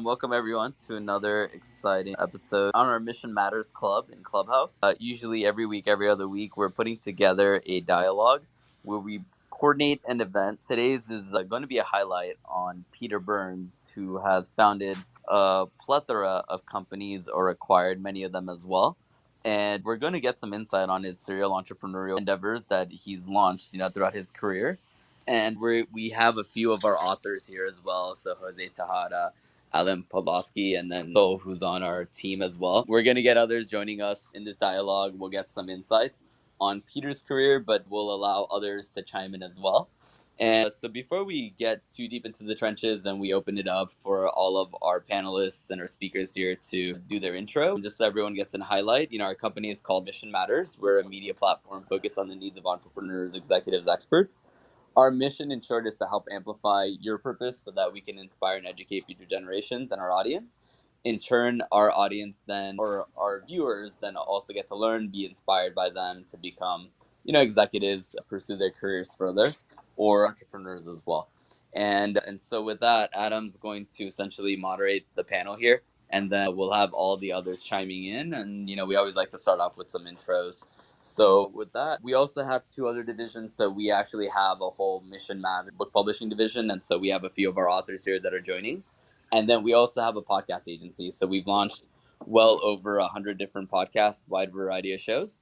Welcome everyone to another exciting episode on our Mission Matters Club in Clubhouse. Usually every week, every other week, we're putting together a dialogue where we coordinate an event. Today's is going to be a highlight on Peter Burns, who has founded a plethora of companies or acquired many of them as well. And we're going to get some insight on his serial entrepreneurial endeavors that he's launched, throughout his career. And we have a few of our authors here as well. So Jose Tejada, Alan Podolsky, and then Bo, who's on our team as well. We're going to get others joining us in this dialogue. We'll get some insights on Peter's career, but we'll allow others to chime in as well. And so before we get too deep into the trenches and we open it up for all of our panelists and our speakers here to do their intro, just so everyone gets a highlight, our company is called Mission Matters. We're a media platform focused on the needs of entrepreneurs, executives, experts. Our mission, in short, is to help amplify your purpose so that we can inspire and educate future generations and our audience. In turn, our audience then, or our viewers then also get to learn, be inspired by them to become, executives, pursue their careers further, or entrepreneurs as well. And so with that, Adam's going to essentially moderate the panel here, and then we'll have all the others chiming in. And, we always like to start off with some intros. So with that, we also have two other divisions. So we actually have a whole Mission Matters book publishing division. And so we have a few of our authors here that are joining. And then we also have a podcast agency. So we've launched well over 100 different podcasts, wide variety of shows.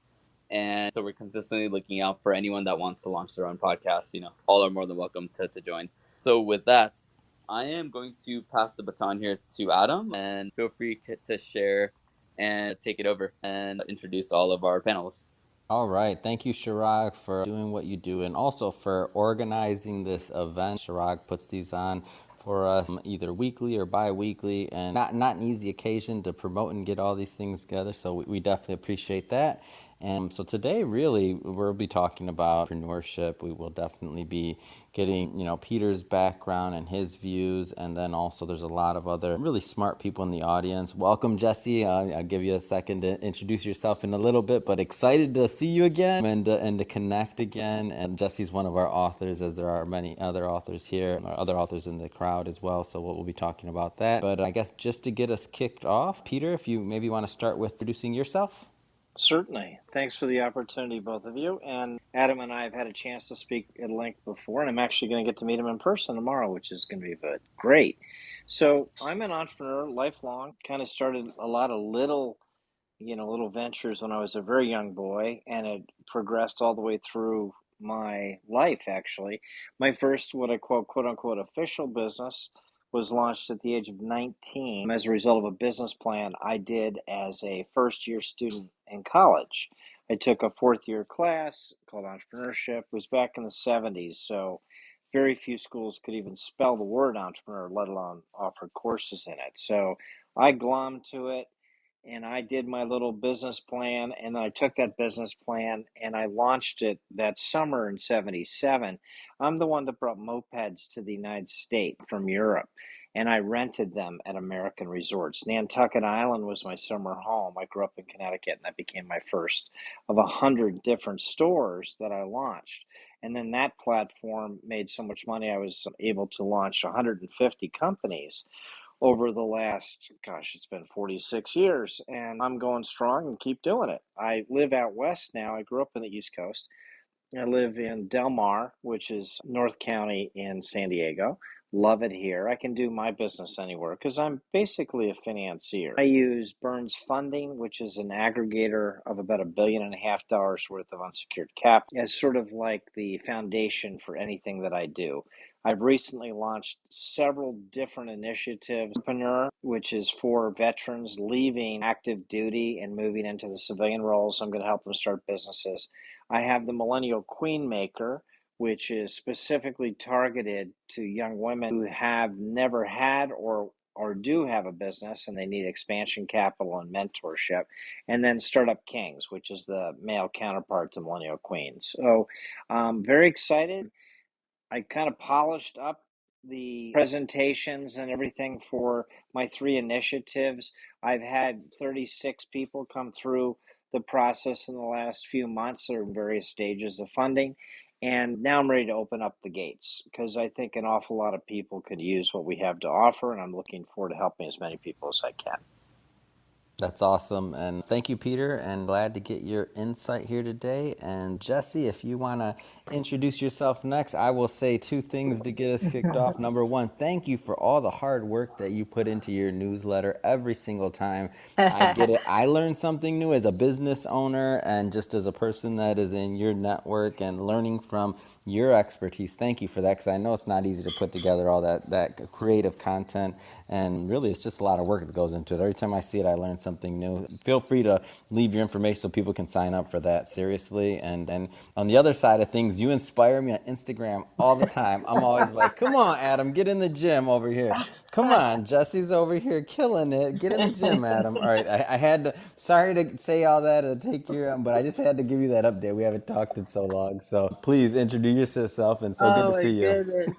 And so we're consistently looking out for anyone that wants to launch their own podcast. All are more than welcome to join. So with that, I am going to pass the baton here to Adam, and feel free to share and take it over and introduce all of our panelists. All right. Thank you, Chirag, for doing what you do and also for organizing this event. Chirag puts these on for us either weekly or bi-weekly, and not an easy occasion to promote and get all these things together. So we definitely appreciate that. And so today, really, we'll be talking about entrepreneurship. We will definitely be getting, Peter's background and his views. And then also there's a lot of other really smart people in the audience. Welcome, Jessie. I'll give you a second to introduce yourself in a little bit, but excited to see you again and to connect again. And Jessie's one of our authors, as there are many other authors here, other authors in the crowd as well. So we'll be talking about that. But I guess just to get us kicked off, Peter, if you maybe want to start with introducing yourself. Certainly. Thanks for the opportunity, both of you. And Adam and I have had a chance to speak at length before, and I'm actually going to get to meet him in person tomorrow, which is going to be great. So I'm an entrepreneur, lifelong. Kind of started a lot of little ventures when I was a very young boy, and it progressed all the way through my life, actually. My first, what I quote unquote, official business was launched at the age of 19 as a result of a business plan I did as a first year student in college. I took a fourth year class called entrepreneurship. It was back in the 70s, so very few schools could even spell the word entrepreneur, let alone offer courses in it. So I glommed to it, and I did my little business plan, and then I took that business plan and I launched it that summer in 77. I'm the one that brought mopeds to the United States from Europe, and I rented them at American resorts. Nantucket Island was my summer home. I grew up in Connecticut, and that became my first of 100 different stores that I launched. And then that platform made so much money, I was able to launch 150 companies over the last, it's been 46 years, and I'm going strong and keep doing it. I live out west now. I grew up in the East Coast. I live in Del Mar, which is North County in San Diego. Love it here. I can do my business anywhere because I'm basically a financier. I use Burns Funding, which is an aggregator of about $1.5 billion worth of unsecured capital, as sort of like the foundation for anything that I do. I've recently launched several different initiatives. Entrepreneur, which is for veterans leaving active duty and moving into the civilian roles. I'm going to help them start businesses. I have the Millennial Queen Maker, which is specifically targeted to young women who have never had or do have a business and they need expansion capital and mentorship. And then Startup Kings, which is the male counterpart to Millennial Queens. So I'm very excited. I kind of polished up the presentations and everything for my 3 initiatives. I've had 36 people come through the process in the last few months. They're in various stages of funding. And now I'm ready to open up the gates because I think an awful lot of people could use what we have to offer, and I'm looking forward to helping as many people as I can. That's awesome. And thank you, Peter, and glad to get your insight here today. And Jessie, if you want to introduce yourself next, I will say two things to get us kicked off. Number one, thank you for all the hard work that you put into your newsletter every single time. I get it. I learn something new as a business owner and just as a person that is in your network and learning from your expertise. Thank you for that, because I know it's not easy to put together all that creative content, and really it's just a lot of work that goes into it. Every time I see it, I learn something new. Feel free to leave your information so people can sign up for that, seriously. And on the other side of things, you inspire me on Instagram all the time. I'm always like, come on, Adam, get in the gym over here. Come on, Jesse's over here killing it. Get in the gym, Adam. All right, I had to, sorry to say all that and take your, but I just had to give you that update. We haven't talked in so long. So please introduce yourself, and so good to see you.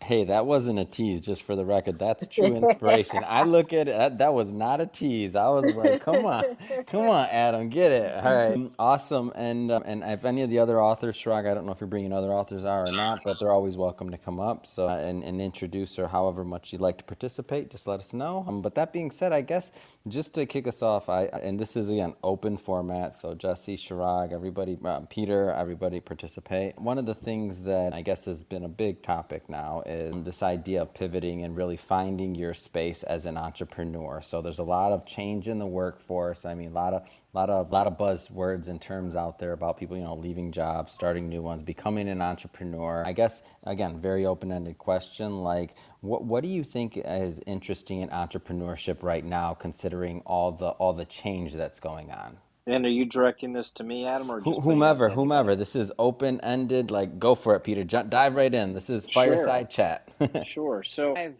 Hey, that wasn't a tease, just for the record. That's true inspiration. I look at it, that was not a tease. I was like, come on, Adam, get it. All right, awesome. And if any of the other authors, Chirag, I don't know if you're bringing other authors out or not, but they're always welcome to come up. So and introduce, or however much you'd like to participate, just let us know. But that being said, I guess just to kick us off, and this is again open format, so Jessie, Chirag, everybody, Peter, everybody participate. One of the things that I guess has been a big topic now is this idea of pivoting and really finding your space as an entrepreneur. So there's a lot of change in the workforce. I mean, a lot of buzzwords and terms out there about people, leaving jobs, starting new ones, becoming an entrepreneur. I guess again, very open-ended question. Like, what do you think is interesting in entrepreneurship right now, considering all the change that's going on? And are you directing this to me, Adam, or just putting it up Whomever, to anybody? this is open-ended. Like, go for it, Peter. Dive right in. This is Sure, fireside chat. sure. So I've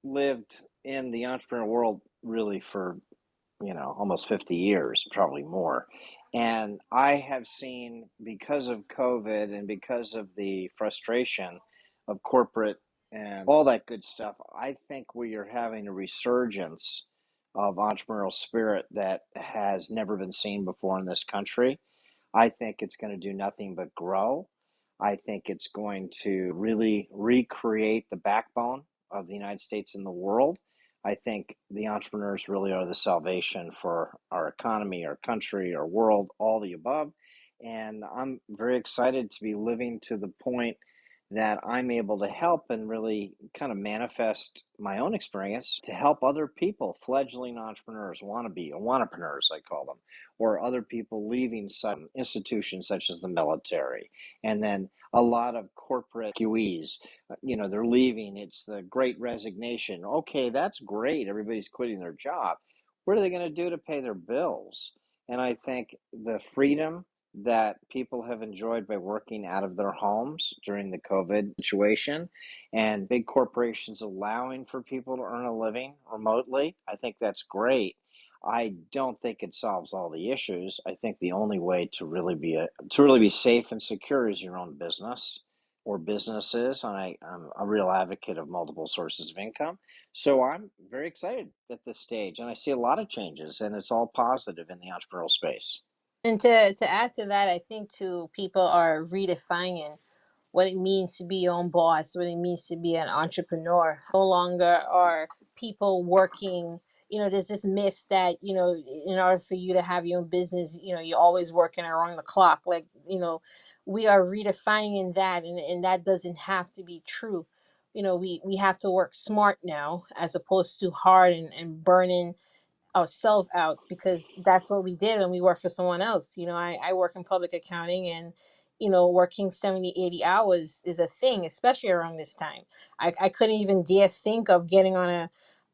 lived in the entrepreneur world really for, almost 50 years, probably more. And I have seen, because of COVID and because of the frustration of corporate and all that good stuff, I think we are having a resurgence of entrepreneurial spirit that has never been seen before in this country. I think it's going to do nothing but grow. I think it's going to really recreate the backbone of the United States and the world. I think the entrepreneurs really are the salvation for our economy, our country, our world, all the above. And I'm very excited to be living to the point that I'm able to help and really kind of manifest my own experience to help other people, fledgling entrepreneurs, wannabe, entrepreneurs, I call them, or other people leaving some institutions such as the military, and then a lot of corporate QEs. They're leaving. It's the great resignation. Okay, that's great. Everybody's quitting their job. What are they going to do to pay their bills? And I think the freedom that people have enjoyed by working out of their homes during the COVID situation, and big corporations allowing for people to earn a living remotely, I think that's great. I don't think it solves all the issues. I think the only way to really be safe and secure is your own business. or businesses, and I'm a real advocate of multiple sources of income. So I'm very excited at this stage, and I see a lot of changes, and it's all positive in the entrepreneurial space. And to add to that, I think too, people are redefining what it means to be your own boss, what it means to be an entrepreneur. No longer are people working. There's this myth that, in order for you to have your own business, you're always working around the clock. Like, we are redefining that, and that doesn't have to be true. We have to work smart now as opposed to hard and burning ourselves out, because that's what we did when we worked for someone else. I work in public accounting, and working 70, 80 hours is a thing, especially around this time. I couldn't even dare think of getting on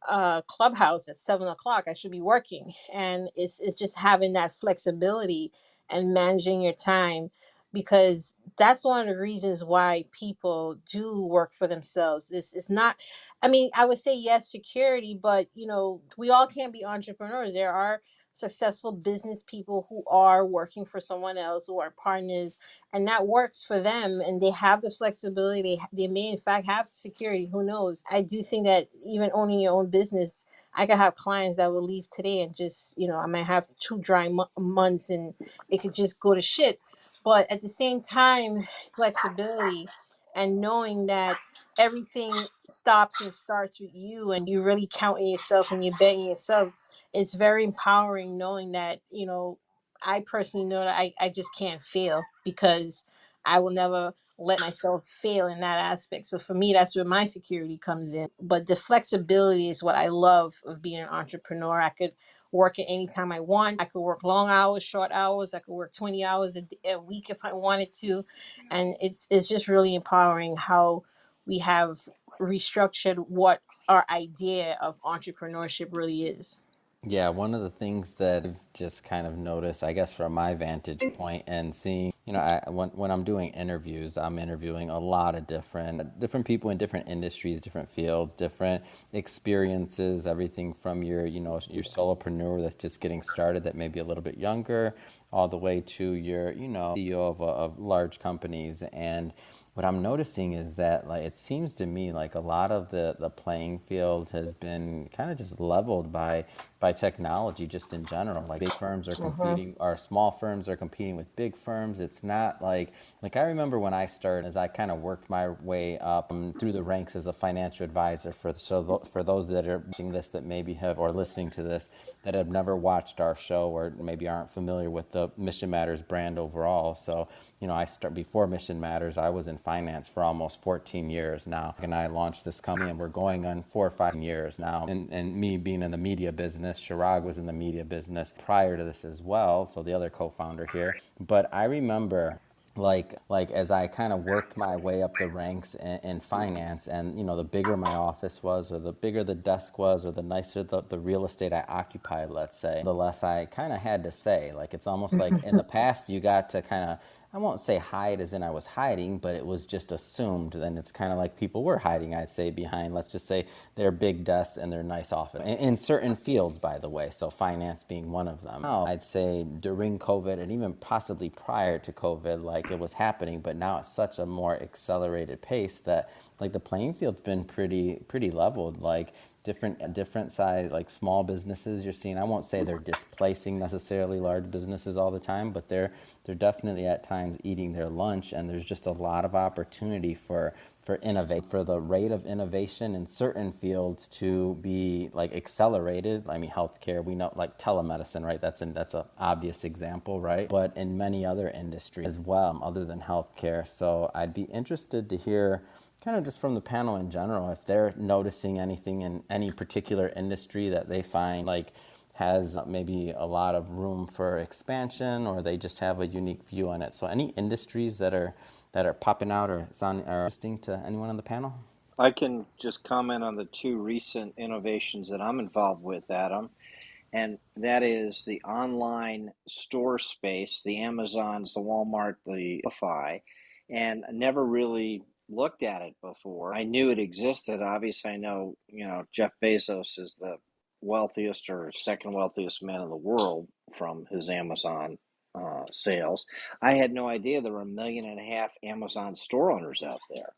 a clubhouse at 7 o'clock. I should be working. And it's just having that flexibility and managing your time, because that's one of the reasons why people do work for themselves. This is not, I mean, I would say yes, security, but we all can't be entrepreneurs. There are successful business people who are working for someone else, who are partners, and that works for them, and they have the flexibility. They may in fact have security, who knows. I do think that even owning your own business, I could have clients that will leave today and just, I might have two dry months and it could just go to shit. But at the same time, flexibility and knowing that everything stops and starts with you, and you really count on yourself and you're betting yourself, it's very empowering, knowing that, I personally know that I just can't fail, because I will never let myself fail in that aspect. So for me, that's where my security comes in. But the flexibility is what I love of being an entrepreneur. I could work at any time I want. I could work long hours, short hours. I could work 20 hours a week if I wanted to. And it's just really empowering how we have restructured what our idea of entrepreneurship really is. Yeah, one of the things that I've just kind of noticed, I guess, from my vantage point and seeing, when I'm doing interviews, I'm interviewing a lot of different people in different industries, different fields, different experiences, everything from your solopreneur that's just getting started, that may be a little bit younger, all the way to your, CEO of large companies. And what I'm noticing is that, like, it seems to me like a lot of the playing field has been kind of just leveled by technology just in general. Like, big firms are Mhm. competing, or small firms are competing with big firms. It's not like I remember when I started, as I kind of worked my way up through the ranks as a financial advisor. For those that are watching this, that maybe have, or listening to this, that have never watched our show, or maybe aren't familiar with the Mission Matters brand overall. So, I start before Mission Matters, I was in finance for almost 14 years now. And I launched this company, and we're going on 4 or 5 years now. And me being in the media business, Chirag was in the media business prior to this as well. So the other co-founder here. But I remember, like as I kind of worked my way up the ranks in finance, and the bigger my office was, or the bigger the desk was, or the nicer the real estate I occupied, let's say, the less I kind of had to say. Like, it's almost like in the past you got to kind of, I won't say hide as in I was hiding, but it was just assumed. Then it's kind of like people were hiding, I'd say, behind, let's just say, their big desks and their nice office. In certain fields, by the way, so finance being one of them. Now, I'd say during COVID, and even possibly prior to COVID, like, it was happening, but now it's such a more accelerated pace that, like, the playing field's been pretty leveled. Like, different size, like, small businesses you're seeing, I won't say they're displacing necessarily large businesses all the time, but they're definitely at times eating their lunch. And there's just a lot of opportunity for innovate, for the rate of innovation in certain fields to be, like, accelerated. I mean, healthcare, we know, like telemedicine, right? That's a obvious example, right? But in many other industries as well, other than healthcare. So I'd be interested to hear, kind of just from the panel in general, if they're noticing anything in any particular industry that they find, like, has maybe a lot of room for expansion, or they just have a unique view on it. So any industries that are popping out, or sound, or interesting to anyone on the panel? I can just comment on the two recent innovations that I'm involved with, Adam, and that is the online store space, the Amazons, the Walmart, the Shopify, and I never really looked at it before. I knew it existed. Obviously, I know, Jeff Bezos is the wealthiest or second wealthiest man in the world from his Amazon sales. I had no idea there were 1.5 million Amazon store owners out there,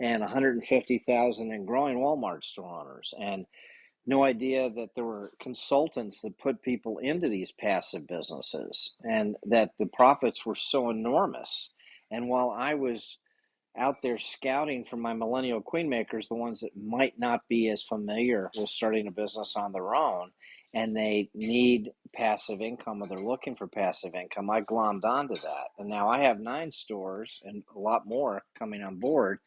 and 150,000 and growing Walmart store owners, and no idea that there were consultants that put people into these passive businesses and that the profits were so enormous. And while I was out there scouting for my millennial queenmakers, the ones that might not be as familiar with starting a business on their own, and they need passive income or they're looking for passive income, I glommed onto that. And now I have 9 stores and a lot more coming on board,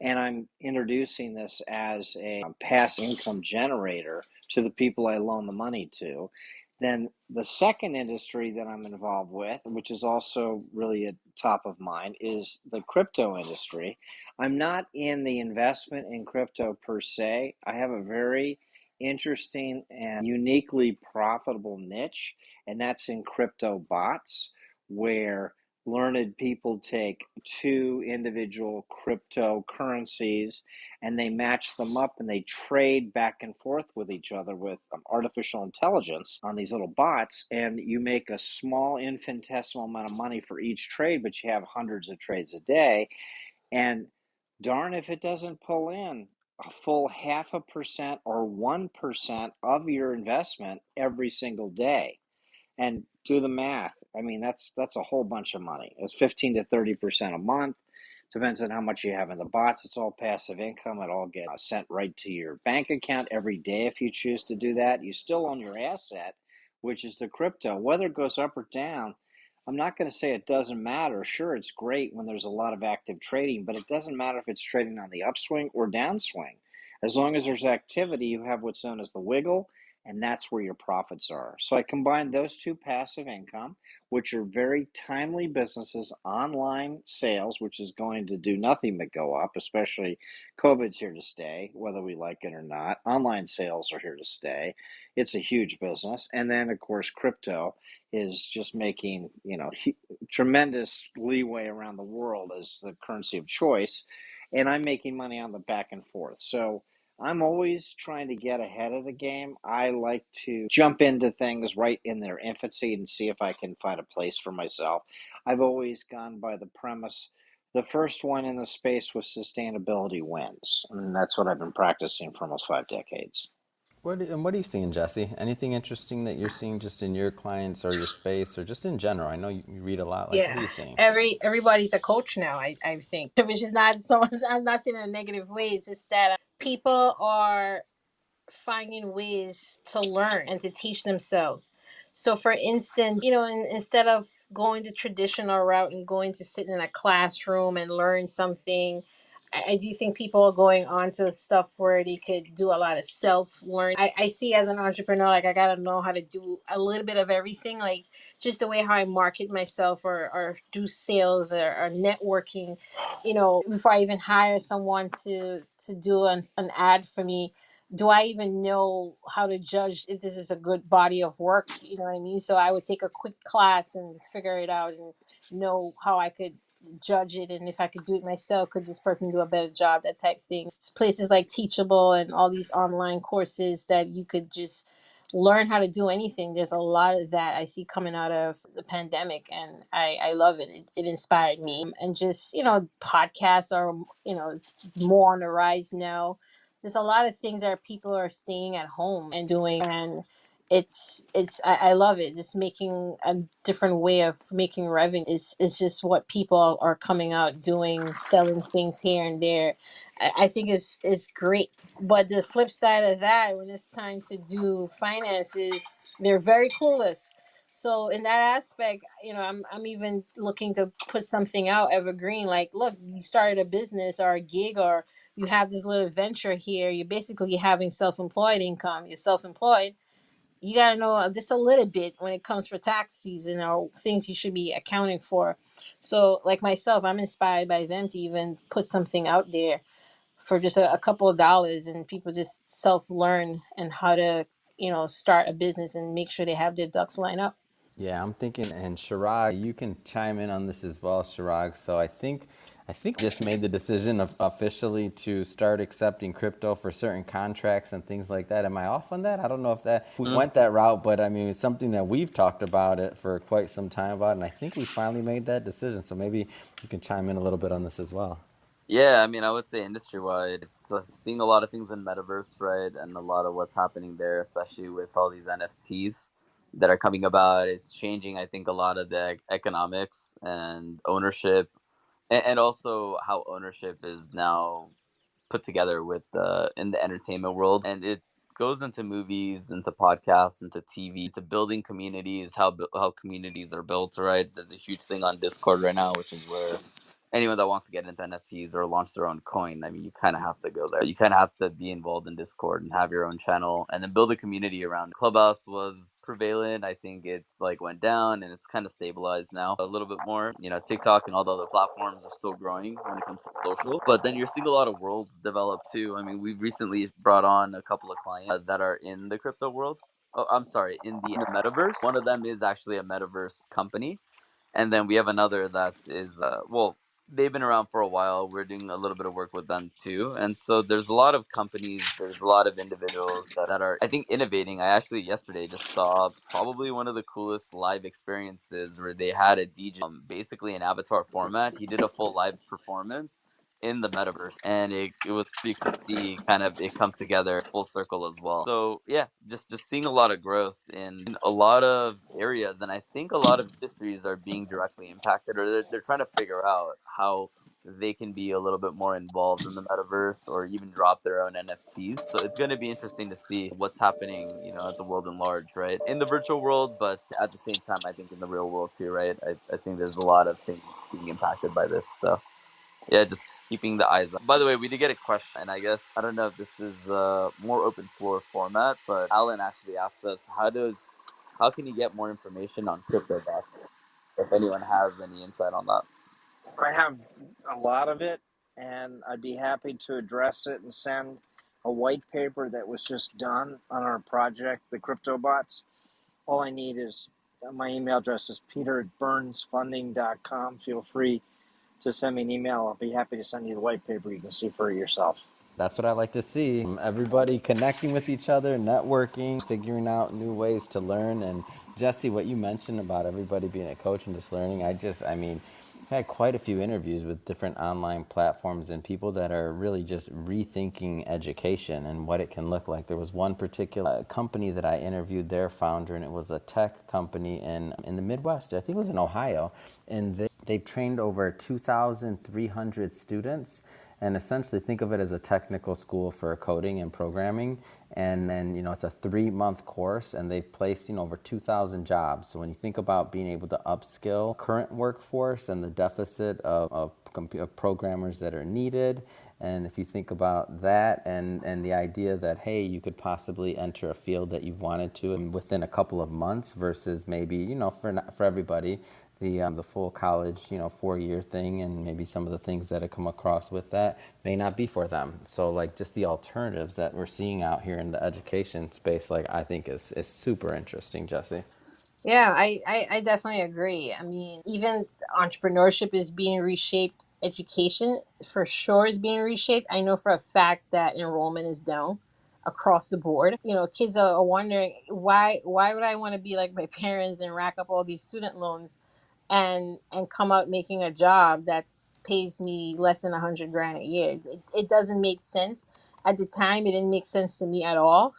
and I'm introducing this as a passive income generator to the people I loan the money to. Then the second industry that I'm involved with, which is also really at top of mind, is the crypto industry. I'm not in the investment in crypto per se. I have a very interesting and uniquely profitable niche, and that's in crypto bots, where learned people take 2 individual cryptocurrencies and they match them up and they trade back and forth with each other with artificial intelligence on these little bots, and you make a small infinitesimal amount of money for each trade, but you have hundreds of trades a day. And darn if it doesn't pull in a full 0.5% or 1% of your investment every single day. And do the math. I mean, that's a whole bunch of money. It's 15 to 30% a month. Depends on how much you have in the bots. It's all passive income. It all gets sent right to your bank account every day if you choose to do that. You still own your asset, which is the crypto. Whether it goes up or down, I'm not going to say it doesn't matter. Sure, it's great when there's a lot of active trading, but it doesn't matter if it's trading on the upswing or downswing. As long as there's activity, you have what's known as the wiggle, and that's where your profits are. So I combine those 2 passive income, which are very timely businesses, online sales, which is going to do nothing but go up, especially COVID's here to stay, whether we like it or not. Online sales are here to stay. It's a huge business. And then, of course, crypto is just making, tremendous leeway around the world as the currency of choice. And I'm making money on the back and forth. So I'm always trying to get ahead of the game. I like to jump into things right in their infancy and see if I can find a place for myself. I've always gone by the premise the first one in the space with sustainability wins. And that's what I've been practicing for almost 5 decades. What are you seeing, Jesse? Anything interesting that you're seeing just in your clients or your space or just in general? I know you read a lot. Like, Yeah, what are you seeing? everybody's a coach now. I think, which is not so. I'm not saying in a negative way. It's just that people are finding ways to learn and to teach themselves. So, for instance, instead of going the traditional route and going to sit in a classroom and learn something, I do think people are going on to stuff where they could do a lot of self learning. I see as an entrepreneur, like I got to know how to do a little bit of everything, like just the way how I market myself or do sales or networking, before I even hire someone to do an ad for me. Do I even know how to judge if this is a good body of work? You know what I mean? So I would take a quick class and figure it out and know how I could judge it, and if I could do it myself, could this person do a better job, that type thing. It's places like Teachable and all these online courses that you could just learn how to do anything. There's a lot of that I see coming out of the pandemic, and I love it. It inspired me. And just, podcasts are, it's more on the rise now. There's a lot of things that people are staying at home and doing, and I love it. Just making a different way of making revenue is just what people are coming out doing, selling things here and there. I think is great. But the flip side of that, when it's time to do finances, they're very clueless. So in that aspect, I'm even looking to put something out evergreen. Like, look, you started a business or a gig, or you have this little venture here. You're basically having self-employed income. You're self-employed. You got to know just a little bit when it comes for tax season or things you should be accounting for. So, like myself, I'm inspired by them to even put something out there for just a couple of dollars, and people just self learn and how to, start a business and make sure they have their ducks lined up. Yeah, I'm thinking, and Chirag, you can chime in on this as well, Chirag. So I think I think just made the decision of officially to start accepting crypto for certain contracts and things like that. Am I off on that? I don't know if that we went that route, but I mean, it's something that we've talked about it for quite some time about, and I think we finally made that decision. So maybe you can chime in a little bit on this as well. Yeah, I mean, I would say industry wide, it's seeing a lot of things in metaverse, right? And a lot of what's happening there, especially with all these NFTs that are coming about. It's changing, I think, a lot of the economics and ownership, and also how ownership is now put together with the in the entertainment world, and it goes into movies, into podcasts, into TV, to building communities, how communities are built, right? There's a huge thing on Discord right now, which is where anyone that wants to get into NFTs or launch their own coin, I mean, you kind of have to go there. You kind of have to be involved in Discord and have your own channel and then build a community around it. Clubhouse was prevalent. I think it's like went down and it's kind of stabilized now a little bit more. You know, TikTok and all the other platforms are still growing when it comes to social, but then you're seeing a lot of worlds develop too. I mean, we recently brought on a couple of clients that are in the crypto world. Oh, I'm sorry, in the metaverse. One of them is actually a metaverse company, and then we have another that is well, they've been around for a while. We're doing a little bit of work with them too, and so there's a lot of companies, there's a lot of individuals that are, I think, innovating. I actually yesterday just saw probably one of the coolest live experiences where they had a DJ, basically an avatar format. He did a full live performance in the metaverse, and it was pretty cool to see kind of it come together full circle as well. So yeah, just seeing a lot of growth in a lot of areas, and I think a lot of industries are being directly impacted, or they're trying to figure out how they can be a little bit more involved in the metaverse or even drop their own NFTs. So it's going to be interesting to see what's happening, you know, at the world in large, right? In the virtual world, but at the same time, I think in the real world too, right? I think there's a lot of things being impacted by this. So yeah, just keeping the eyes on. By the way, we did get a question, and I guess I don't know if this is more open floor format, but Alan actually asked us, how can you get more information on crypto bots? If anyone has any insight on that. I have a lot of it, and I'd be happy to address it and send a white paper that was just done on our project, the crypto bots. All I need is my email address is peter@burnsfunding.com. Feel free to send me an email. I'll be happy to send you the white paper. You can see for yourself. That's what I like to see. Everybody connecting with each other, networking, figuring out new ways to learn. And Jesse, what you mentioned about everybody being a coach and just learning, I mean, I've had quite a few interviews with different online platforms and people that are really just rethinking education and what it can look like. There was one particular company that I interviewed their founder, and it was a tech company in the Midwest. I think it was in Ohio. And they've trained over 2,300 students, and essentially think of it as a technical school for coding and programming. And then, it's a 3-month course, and they've placed, over 2,000 jobs. So when you think about being able to upskill current workforce and the deficit of programmers that are needed, and if you think about that and the idea that, hey, you could possibly enter a field that you've wanted to within a couple of months versus maybe, for everybody, the full college, 4-year thing, and maybe some of the things that have come across with that may not be for them. So like just the alternatives that we're seeing out here in the education space, like I think is super interesting, Jesse. Yeah, I definitely agree. I mean, even entrepreneurship is being reshaped. Education for sure is being reshaped. I know for a fact that enrollment is down across the board. Kids are wondering why would I want to be like my parents and rack up all these student loans and come out making a job that's pays me less than 100 grand a year. It doesn't make sense. At the time, it didn't make sense to me at all.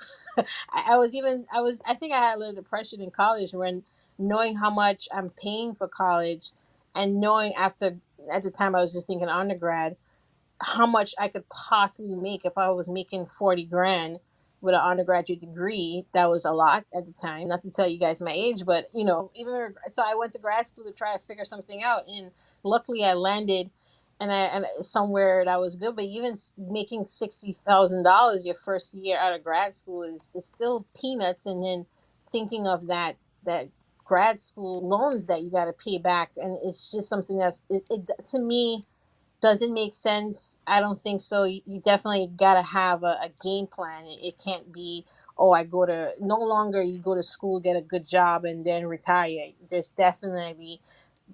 I think I had a little depression in college when knowing how much I'm paying for college and knowing after at the time I was just thinking undergrad how much I could possibly make if I was making 40 grand with an undergraduate degree. That was a lot at the time. Not to tell you guys my age, but even so, I went to grad school to try to figure something out, and luckily I landed, and somewhere that was good. But even making $60,000 your first year out of grad school is still peanuts, and then thinking of that grad school loans that you got to pay back, and it's just something it to me doesn't make sense. I don't think so. You definitely got to have a game plan. It can't be, oh, no longer you go to school, get a good job, and then retire. There's definitely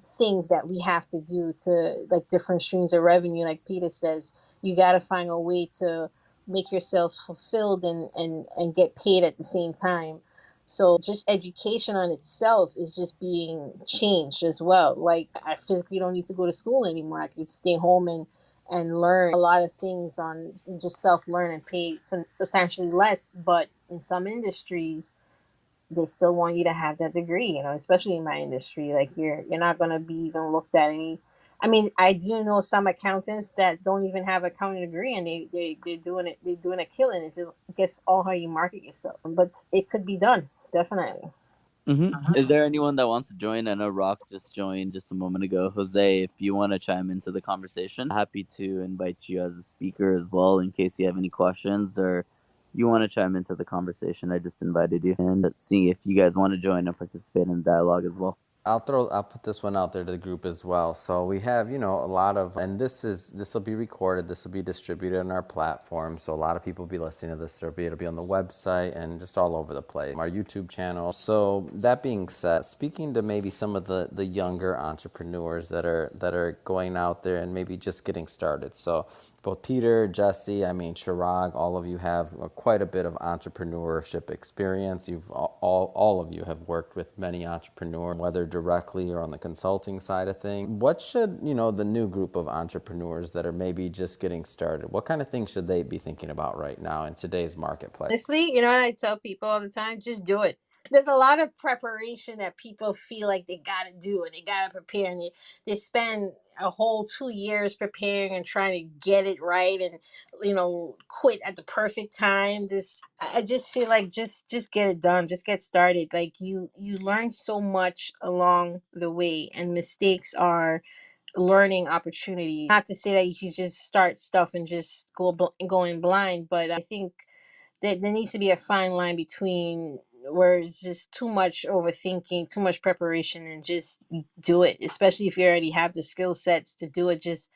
things that we have to do to, like, different streams of revenue. Like Peter says, you got to find a way to make yourselves fulfilled and get paid at the same time. So just education on itself is just being changed as well. Like, I physically don't need to go to school anymore. I can stay home and learn a lot of things on just self learn and pay substantially less. But in some industries, they still want you to have that degree, especially in my industry. Like, you're not going to be even looked at any. I mean, I do know some accountants that don't even have an accounting degree, and they're doing a killing. It's just, I guess, all how you market yourself. But it could be done, definitely. Is there anyone that wants to join? I know Rock just joined just a moment ago. Jose, if you want to chime into the conversation, happy to invite you as a speaker as well in case you have any questions or you want to chime into the conversation. I just invited you, and let's see if you guys want to join and participate in the dialogue as well. I'll put this one out there to the group as well. So we have, a lot of, and this will be recorded, this will be distributed on our platform. So a lot of people will be listening to this. It'll be on the website and just all over the place, our YouTube channel. So that being said, speaking to maybe some of the younger entrepreneurs that are going out there and maybe just getting started. So both Peter, Jessie, Chirag, all of you have quite a bit of entrepreneurship experience. You've all of you have worked with many entrepreneurs, whether directly or on the consulting side of things. What should, the new group of entrepreneurs that are maybe just getting started, what kind of things should they be thinking about right now in today's marketplace? Honestly, I tell people all the time, just do it. There's a lot of preparation that people feel like they got to do, and they got to prepare, and they spend a whole 2 years preparing and trying to get it right, and quit at the perfect time. I just feel like just get it done, just get started. Like, you learn so much along the way, and mistakes are learning opportunities. Not to say that you can just start stuff and just going blind, but I think that there needs to be a fine line between where it's just too much overthinking, too much preparation, and just do it. Especially if you already have the skill sets to do it, just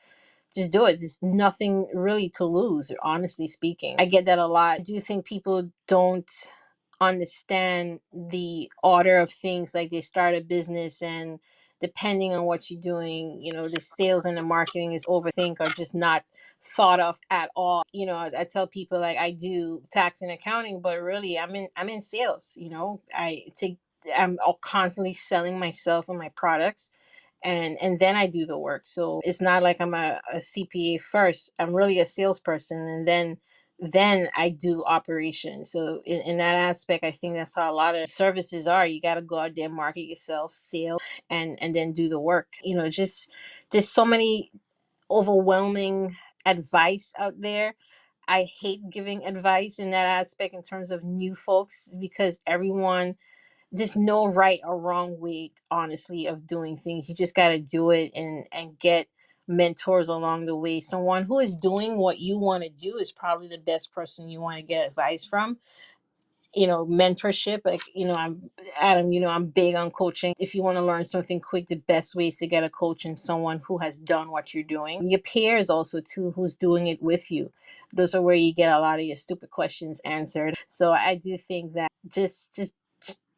do it. There's nothing really to lose, honestly speaking. I get that a lot. I do think people don't understand the order of things. Like, they start a business, and depending on what you're doing, the sales and the marketing is overthink or just not thought of at all. I tell people, like, I do tax and accounting, but really I'm in sales. I'm constantly selling myself and my products, and then I do the work. So it's not like I'm a CPA first. I'm really a salesperson, and then I do operations. So in that aspect, I think that's how a lot of services are. You got to go out there, market yourself, sales, and then do the work. Just, there's so many overwhelming advice out there. I hate giving advice in that aspect in terms of new folks, because there's no right or wrong way, honestly, of doing things. You just got to do it, and get mentors along the way. Someone who is doing what you want to do is probably the best person you want to get advice from. Mentorship, like, I'm Adam, I'm big on coaching. If you want to learn something quick, the best way is to get a coach and someone who has done what you're doing. Your peers also too, who's doing it with you. Those are where you get a lot of your stupid questions answered. So I do think that just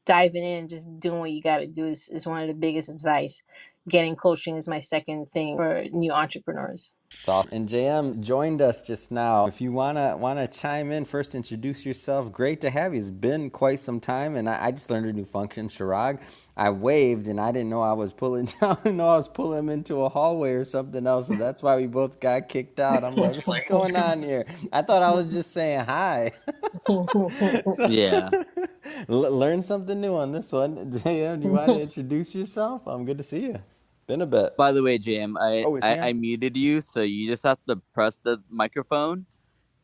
diving in, just doing what you got to do is one of the biggest advice. Getting coaching is my second thing for new entrepreneurs. It's awesome. And JM joined us just now. If you wanna chime in, first introduce yourself. Great to have you. It's been quite some time, and I just learned a new function, Chirag. I waved, and I didn't know I was pulling down. I didn't know I was pulling him into a hallway or something else, and that's why we both got kicked out. I'm like, what's going on here? I thought I was just saying hi. Yeah. Learn something new on this one. JM, do you want to introduce yourself? I'm good to see you. Been a bit. By the way, Jam, Oh, is he I on? muted you, so you just have to press the microphone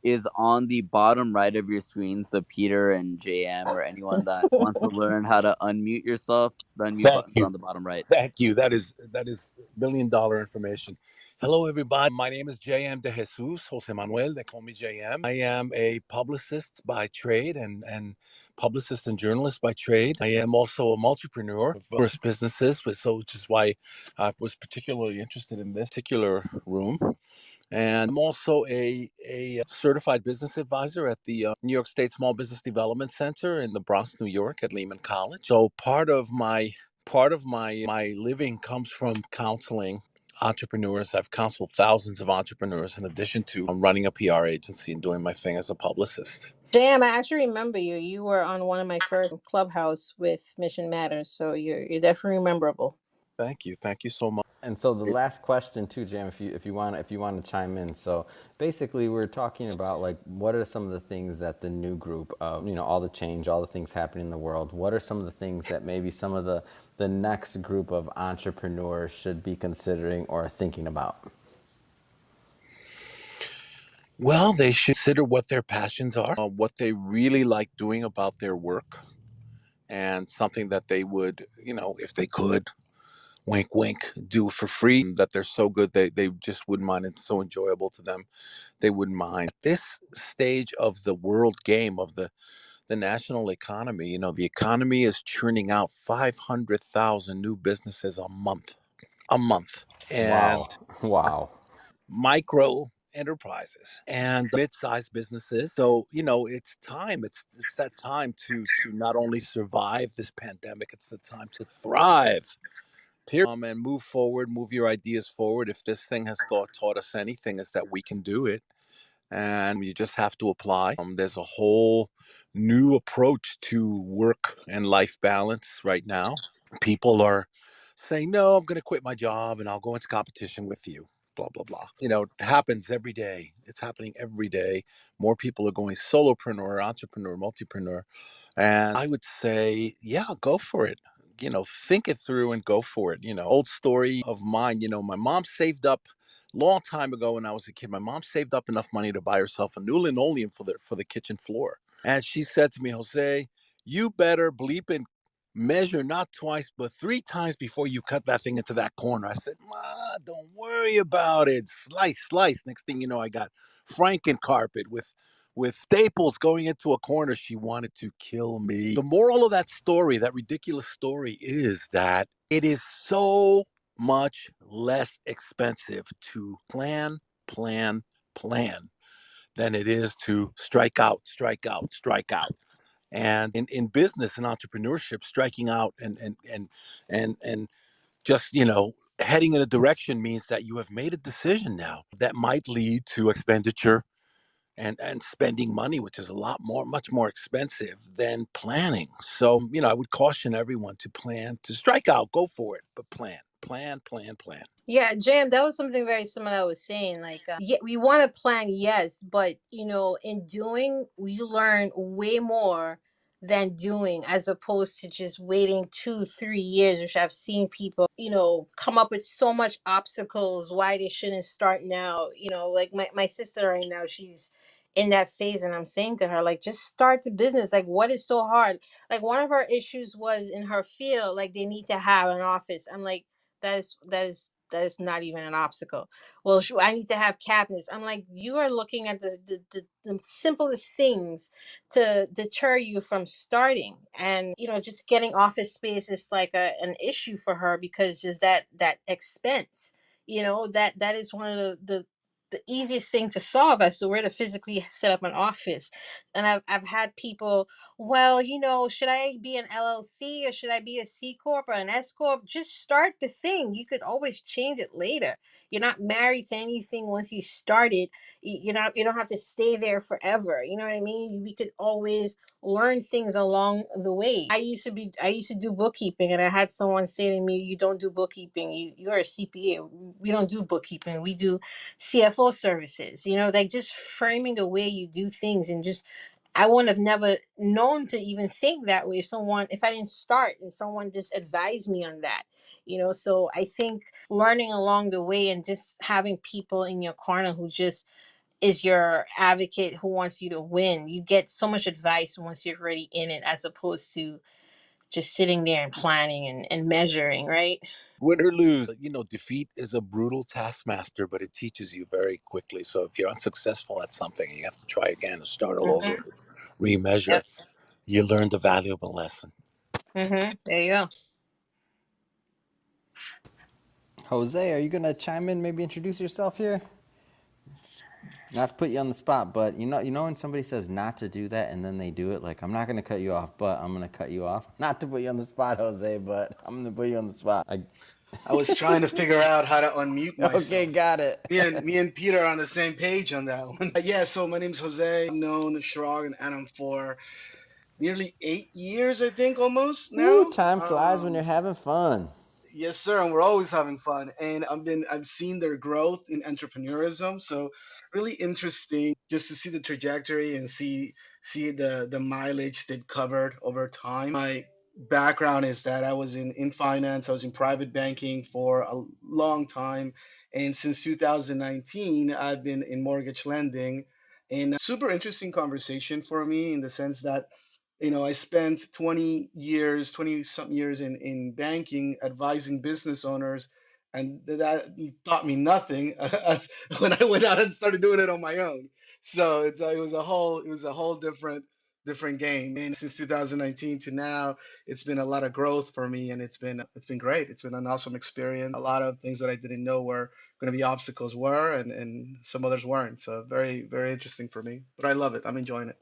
is on the bottom right of your screen. So Peter and JM or anyone that wants to learn how to unmute yourself, the unmute button's on the bottom right. Manuel de Jesus. I am a publicist by trade and publicist and journalist by trade. I am also a multipreneur of numerous businesses, which is why I was particularly interested in this particular room. And I'm also a certified business advisor at the New York State Small Business Development Center in the Bronx, New York, at Lehman College. So part of my part of my living comes from counseling entrepreneurs. I've counseled thousands of entrepreneurs in addition to running a PR agency and doing my thing as a publicist. Damn, I actually remember you. You were on one of my first Clubhouse with Mission Matters, so you're definitely memorable. Thank you so much. And so the It's last question too, Jam, if you want to chime in. So basically, we're talking about like what are some of the things that the new group, all the change, all the things happening in the world. What are some of the things that maybe some of the next group of entrepreneurs should be considering or thinking about? Well, they should consider what their passions are, what they really like doing about their work, and something that they would, if they could, wink, wink, do for free, that they're so good they just wouldn't mind. It's so enjoyable to them. They wouldn't mind. At this stage of the world game, of the national economy, the economy is churning out 500,000 new businesses a month. And Wow, wow. micro enterprises and mid-sized businesses. So it's time. It's that time to not only survive this pandemic, it's the time to thrive. Period. And move forward, move your ideas forward. If this thing has taught us anything, is that we can do it, and you just have to apply. There's a whole new approach to work and life balance right now. People are saying, no, I'm going to quit my job and I'll go into competition with you. Blah, blah, blah. It happens every day. It's happening every day. More people are going solopreneur, entrepreneur, multipreneur. And I would say, yeah, go for it. Think it through and go for it. Old story of mine, my mom saved up long time ago when I was a kid. My mom saved up enough money to buy herself a new linoleum for the kitchen floor. And she said to me, Jose, you better bleep and measure not twice, but three times before you cut that thing into that corner. I said, Ma, don't worry about it. Slice, slice. Next thing you know, I got Franken carpet with staples going into a corner. She wanted to kill me. The moral of that story, that ridiculous story, is that it is so much less expensive to plan, plan than it is to strike out, strike out, strike out. And in business and entrepreneurship, striking out and just heading in a direction means that you have made a decision now that might lead to expenditure and spending money, which is much more expensive than planning. So I would caution everyone to plan, to strike out, go for it, but plan. Yeah, Jam, that was something very similar I was saying. Like, yeah, we want to plan, yes, but in doing, we learn way more than doing, as opposed to just waiting 2, 3 years, which I've seen people, come up with so much obstacles why they shouldn't start now. Like my sister right now, she's in that phase, and I'm saying to her, like, just start the business. Like, what is so hard? Like, one of her issues was in her field, like, they need to have an office. I'm like, that is not even an obstacle. Well, I need to have cabinets. I'm like, you are looking at the simplest things to deter you from starting. And just getting office space is like an issue for her, because just that expense. That is one of the easiest thing to solve as to where to physically set up an office. And I've had people, well, should I be an LLC or should I be a C corp or an S corp? Just start the thing. You could always change it later. You're not married to anything once you start it. You don't have to stay there forever. You know what I mean? We could always learn things along the way. I used to do bookkeeping, and I had someone say to me, you don't do bookkeeping. You're a CPA. We don't do bookkeeping. We do CFO services. Like, just framing the way you do things, and just, I wouldn't have never known to even think that way if I didn't start and someone just advised me on that. So I think learning along the way and just having people in your corner who just is your advocate, who wants you to win. You get so much advice once you're already in it, as opposed to just sitting there and planning and measuring, right? Win or lose, defeat is a brutal taskmaster, but it teaches you very quickly. So if you're unsuccessful at something and you have to try again and start all over, Mm-hmm. remeasure, Yep. you learned a valuable lesson. Mm-hmm. There you go. Jose, are you gonna chime in? Maybe introduce yourself here. Not to put you on the spot, but you know when somebody says not to do that and then they do it, like I'm not gonna cut you off, but I'm gonna cut you off. Not to put you on the spot, Jose, but I'm gonna put you on the spot. I was trying to figure out how to unmute Okay, myself. got it. Me and Peter are on the same page on that one. Yeah, so my name's Jose. I've known Chirag and Adam for nearly 8 years, I think, almost Ooh, now. time flies when you're having fun. Yes, sir, and we're always having fun. And I've seen their growth in entrepreneurism, so really interesting just to see the trajectory and see the mileage they've covered over time. My background is that I was in finance, I was in private banking for a long time, and since 2019, I've been in mortgage lending. And super interesting conversation for me in the sense that I spent 20 years, 20 something years in banking, advising business owners, and that taught me nothing when I went out and started doing it on my own. So it was a whole different game. And since 2019 to now, it's been a lot of growth for me, and it's been great. It's been an awesome experience. A lot of things that I didn't know were going to be obstacles were, and some others weren't. So very, very interesting for me. But I love it. I'm enjoying it.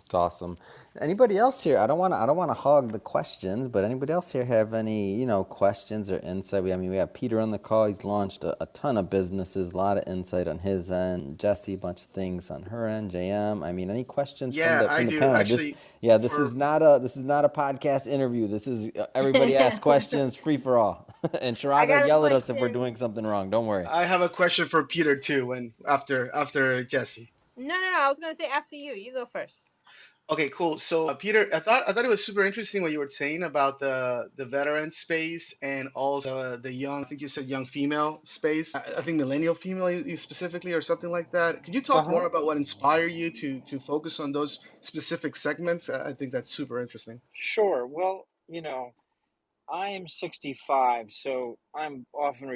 It's awesome. Anybody else here? I don't want to hog the questions, but anybody else here have any, questions or insight? We have Peter on the call. He's launched a ton of businesses, a lot of insight on his end. Jessie, a bunch of things on her end. JM. Any questions from Yeah, the I from the do panel? This, actually. yeah, this For is not a podcast interview. This is everybody asks questions, free for all. And I Chirag will got a yell at us if we're question. doing something wrong. Don't worry. I have a question for Peter too. When after Jesse. No. I was gonna say after you. You go first. Okay, cool. So Peter, I thought it was super interesting what you were saying about the veteran space and also the young. I think you said young female space. I think millennial female you specifically or something like that. Could you talk Uh-huh. more about what inspired you to focus on those specific segments? I think that's super interesting. Sure. Well, I am 65, so I'm often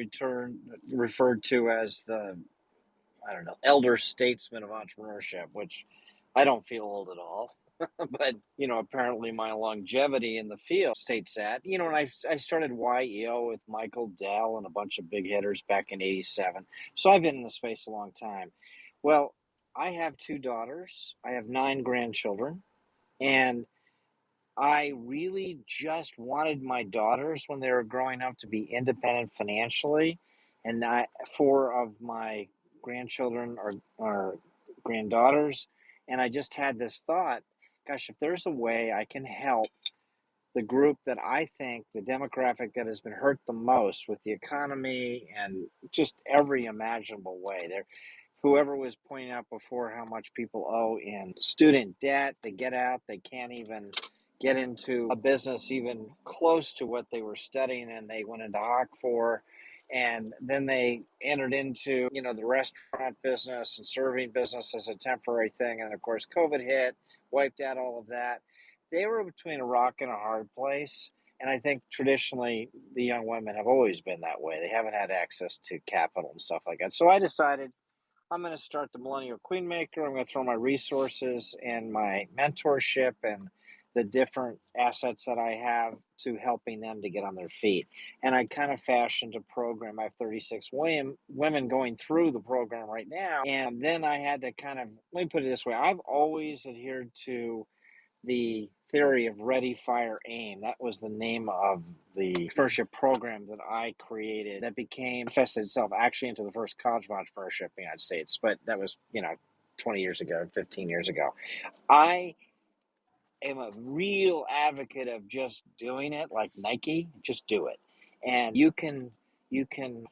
referred to as the, I don't know, elder statesman of entrepreneurship, which I don't feel old at all. But, apparently my longevity in the field states that. And I started YEO with Michael Dell and a bunch of big hitters back in 87. So I've been in the space a long time. Well, I have two daughters, I have 9 grandchildren, and I really just wanted my daughters when they were growing up to be independent financially. And 4 of my grandchildren are granddaughters. And I just had this thought, gosh, if there's a way I can help the group that I think, the demographic that has been hurt the most with the economy and just every imaginable way. Whoever was pointing out before how much people owe in student debt, they get out, they can't even get into a business even close to what they were studying and they went into hock for. And then they entered into, the restaurant business and serving business as a temporary thing. And of course, COVID hit, wiped out all of that. They were between a rock and a hard place. And I think traditionally the young women have always been that way. They haven't had access to capital and stuff like that. So I decided I'm going to start the Millennial Queenmaker. I'm going to throw my resources and my mentorship and the different assets that I have to helping them to get on their feet. And I kind of fashioned a program. I have 36 women going through the program right now. And then I had to let me put it this way. I've always adhered to the theory of ready, fire, aim. That was the name of the entrepreneurship program that I created that manifested itself actually into the first college of entrepreneurship in the United States. But that was, 20 years ago, 15 years ago. I am a real advocate of just doing it like Nike, just do it. And you can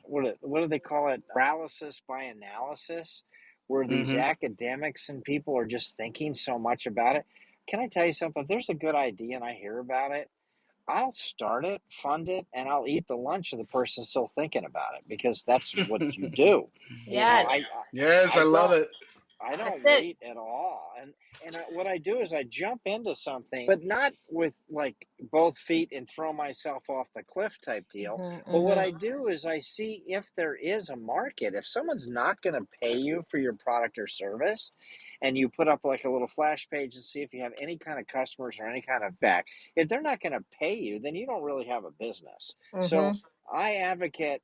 what do they call it? Paralysis by analysis, where these Mm-hmm. academics and people are just thinking so much about it. Can I tell you something? If there's a good idea and I hear about it, I'll start it, fund it, and I'll eat the lunch of the person still thinking about it because that's what you do. I Yes, Yes, I I love don't it. I that's don't it. wait at all. What I do is I jump into something, but not with like both feet and throw myself off the cliff type deal. But what I do is I see if there is a market. If someone's not going to pay you for your product or service, and you put up like a little flash page and see if you have any kind of customers or any kind of back. If they're not going to pay you, then you don't really have a business. So I advocate,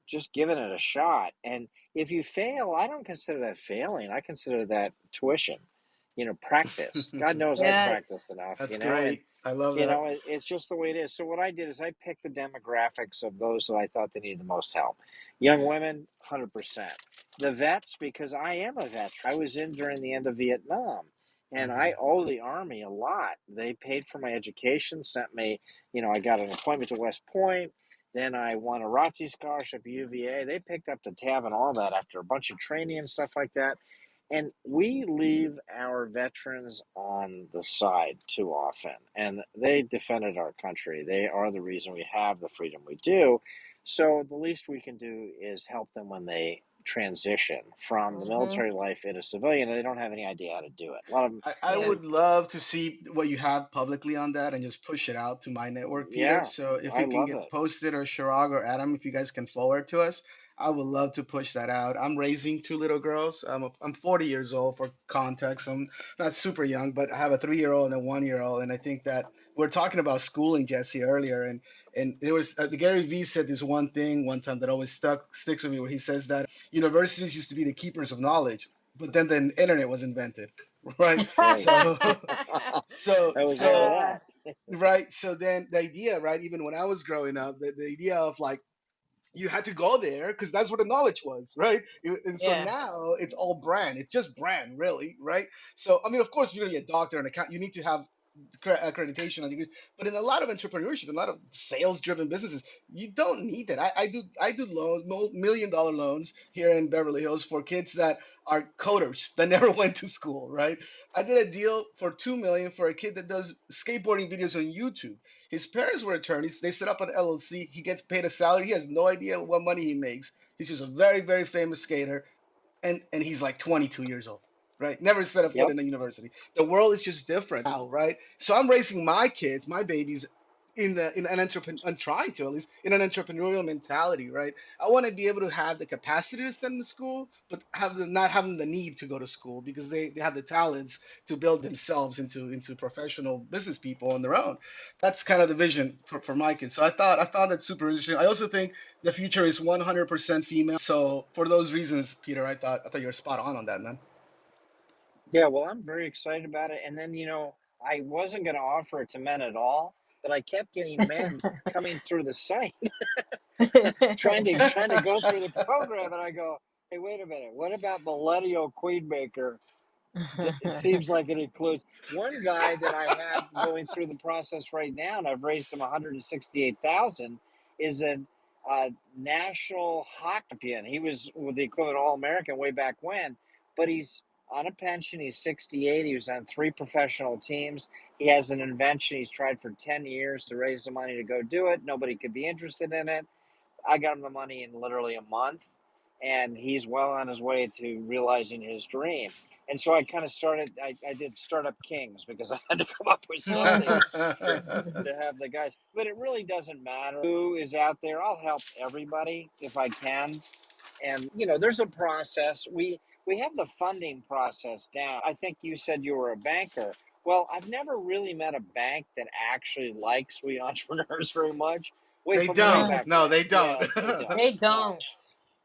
just giving it a shot. And if you fail, I don't consider that failing. I consider that tuition, practice. God knows I Yes. practiced enough, That's and great. I love that. it's just the way it is. So what I did is I picked the demographics of those that I thought they needed the most help. Young women, 100%. The vets, because I am a veteran. I was in during the end of Vietnam, and Hmm. I owe the Army a lot. They paid for my education, sent me, I got an appointment to West Point. Then I won a ROTC scholarship at UVA. They picked up the tab and all that after a bunch of training and stuff like that. And we leave our veterans on the side too often. And they defended our country. They are the reason we have the freedom we do. So the least we can do is help them when they transition from the Mm-hmm. military life into civilian, and they don't have any idea how to do it. A lot of them, I Yeah. and would love to see what you have publicly on that and just push it out to my network, Peter. yeah, So if I it can love get it. posted, or Chirag or Adam, if you guys can forward to us, I would love to push that out. I'm raising two little girls. I'm 40 years old for context. I'm not super young, but I have a 3-year-old and a 1-year old. And I think that we're talking about schooling, Jesse, earlier. And there was the Gary Vee said this one thing one time that always sticks with me, where he says that universities used to be the keepers of knowledge, but then the internet was invented, right? Right. So I was into so uh, that. right. So then the idea, right, even when I was growing up, the idea of like you had to go there because that's where the knowledge was, right? And so yeah. now it's all brand. It's just brand, really, right? So I mean, of course, if you're gonna be a doctor and account, you need to have accreditation and degrees. But in a lot of entrepreneurship, a lot of sales-driven businesses, you don't need that. I do loans, $1 million loans here in Beverly Hills for kids that are coders that never went to school, right? I did a deal for 2 million for a kid that does skateboarding videos on YouTube. His parents were attorneys. They set up an LLC. He gets paid a salary. He has no idea what money he makes. He's just a very, very famous skater, and he's like 22 years old, right? Never set a foot Yep. in a university. The world is just different now, right? So I'm raising my kids, my babies, in an entrepreneur. I'm trying to, at least, in an entrepreneurial mentality, right? I want to be able to have the capacity to send them to school, but have them not having the need to go to school because they have the talents to build themselves into professional business people on their own. That's kind of the vision for my kids. So I found that super interesting. I also think the future is 100% female. So for those reasons, Peter, I thought you were spot on that, man. Yeah, well, I'm very excited about it. And then, I wasn't going to offer it to men at all, but I kept getting men coming through the site trying to go through the program, and I go, "Hey, wait a minute. What about Millennial Queenmaker?" It seems like it includes one guy that I have going through the process right now, and I've raised him 168,000. Is a national hockey champion. He was with the equivalent All American way back when, but he's on a pension. He's 68. He was on 3 professional teams. He has an invention. He's tried for 10 years to raise the money to go do it. Nobody could be interested in it. I got him the money in literally a month, and he's well on his way to realizing his dream. And so I kind of started. I did Startup Kings because I had to come up with something to have the guys. But it really doesn't matter who is out there. I'll help everybody if I can. And there's a process. We have the funding process down. I think you said you were a banker. Well, I've never really met a bank that actually likes we entrepreneurs very much. Way They from way don't. Mm, back No, when. they don't. Yeah, they don't. they No. don't.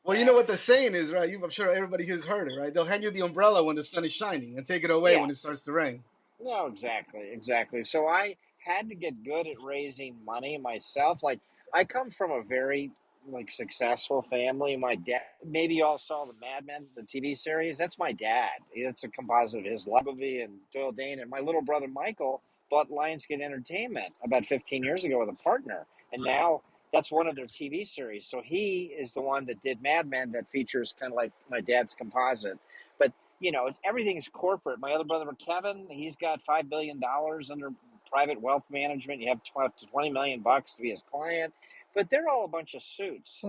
Well, you know what the saying is, right? I'm sure everybody has heard it, right? They'll hand you the umbrella when the sun is shining and take it away Yeah. when it starts to rain. No, exactly, exactly. So I had to get good at raising money myself. Like I come from a very successful family. My dad, maybe you all saw the Mad Men, the TV series. That's my dad. It's a composite of his movie and Doyle Dane, and my little brother Michael bought Lionsgate Entertainment about 15 years ago with a partner, and now that's one of their TV series. So he is the one that did Mad Men, that features kind of like my dad's composite, but everything's corporate. My other brother, Kevin, he's got $5 billion under private wealth management. You have 12 to 20 million bucks to be his client, but they're all a bunch of suits.